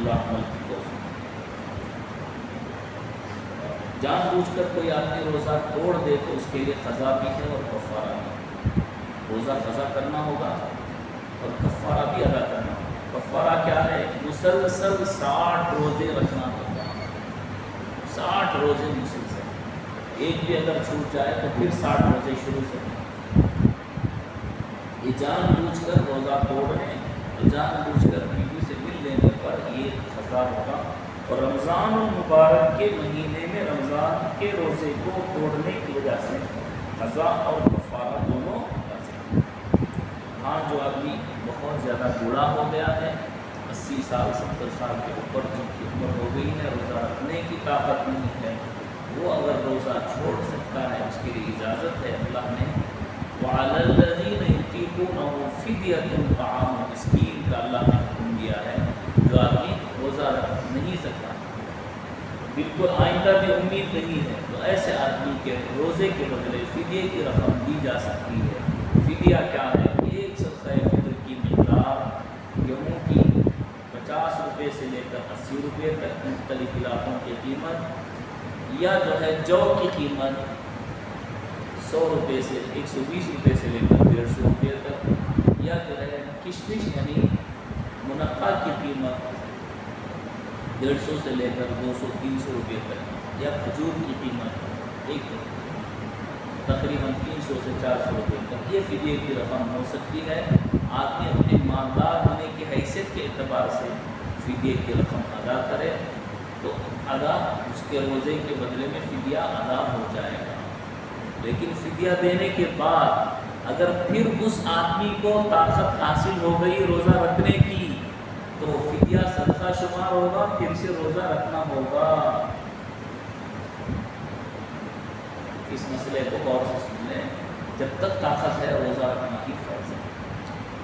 اللہ عمل کی توفیق۔ جان بوجھ کر کوئی آدمی روزہ توڑ دے تو اس کے لیے قضا بھی ہے اور کفارہ بھی۔ روزہ قضا کرنا ہوگا اور کفارہ بھی ادا کرنا ہوگا۔ کفارہ کیا ہے؟ مسلسل 60 روزے رکھنا ہوگا، 60 روزے مسلسل، ایک بھی اگر چھوٹ جائے تو پھر 60 روزے شروع سے۔ یہ جان بوجھ کر روزہ توڑنے اور جان بوجھ کر بیوی سے مل لینے پر یہ قضا ہوگا۔ اور رمضان المبارک کے مہینے میں رمضان کے روزے کو توڑنے کی وجہ سے قضا اور کفارہ دونوں لازم ہیں۔ ہاں جو آدمی بہت زیادہ بوڑھا ہو گیا ہے، 80 سال 70 سال کے اوپر جن کی عمر ہو گئی ہے، روزہ رکھنے کی طاقت نہیں ہے، وہ اگر روزہ چھوڑ سکتا ہے، اس کے لیے اجازت ہے۔ اللہ نے وَعَلَى الَّذِينَ يُطِيقُونَهُ فِدْيَةٌ طَعَامُ مِسْكِينٍ کا اللہ نے حکم دیا ہے۔ جو آدمی روزہ رکھ نہیں سکتا، بالکل آئندہ بھی امید نہیں ہے، تو ایسے آدمی کے روزے کے بدلے فدیے کی رقم دی جا سکتی ہے۔ فدیہ کیا ہے؟ ایک صدقہ فطر کی مقدار گیہوں کی 50 روپے سے لے کر 80 روپے تک مختلف علاقوں کی قیمت، یا جو ہے جو کی قیمت 100 روپے سے 120 روپے سے لے کر 150 روپے تک، یا جو ہے کشمش یعنی منقع کی قیمت 150 سے لے کر 200-300 روپے تک، یا کھجور کی قیمت ایک تقریباً 300 سے 400 روپے تک، یہ فدیے کی رقم ہو سکتی ہے۔ آدمی اپنے مالدار ہونے کی حیثیت کے اعتبار سے فدیے کی رقم ادا کرے تو ادا اس کے روزے کے بدلے میں فدیہ ادا ہو جائے گا۔ لیکن فدیہ دینے کے بعد اگر پھر اس آدمی کو طاقت حاصل ہو گئی روزہ رکھنے کی تو فدیہ صدقہ شمار ہوگا، پھر سے روزہ رکھنا ہوگا۔ اس مسئلے کو غور سے سن لیں، جب تک طاقت ہے روزہ رکھنا ہی فرض ہے۔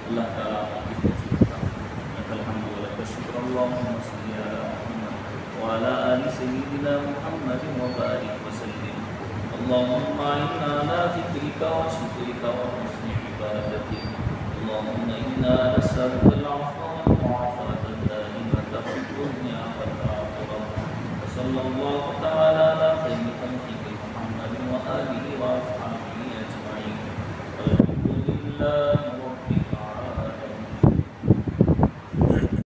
اللہ تعالیٰ آپ کی توفیق عطا فرمائے۔ الحمد للہ شکر اللہم صلی علی محمد وعلی آل سیدنا محمد وبارک وسلم۔ اللہم اعنا علی ذکرک وشکرک وحسن عبادتک۔ اللہم انا نسألک العفو والمعافاة الدائمة في الدنيا والآخرة۔ وصلی اللہ تعالی علی خیر خلقہ محمد وآلہ وأصحابہ أجمعین۔ الحمد للہ۔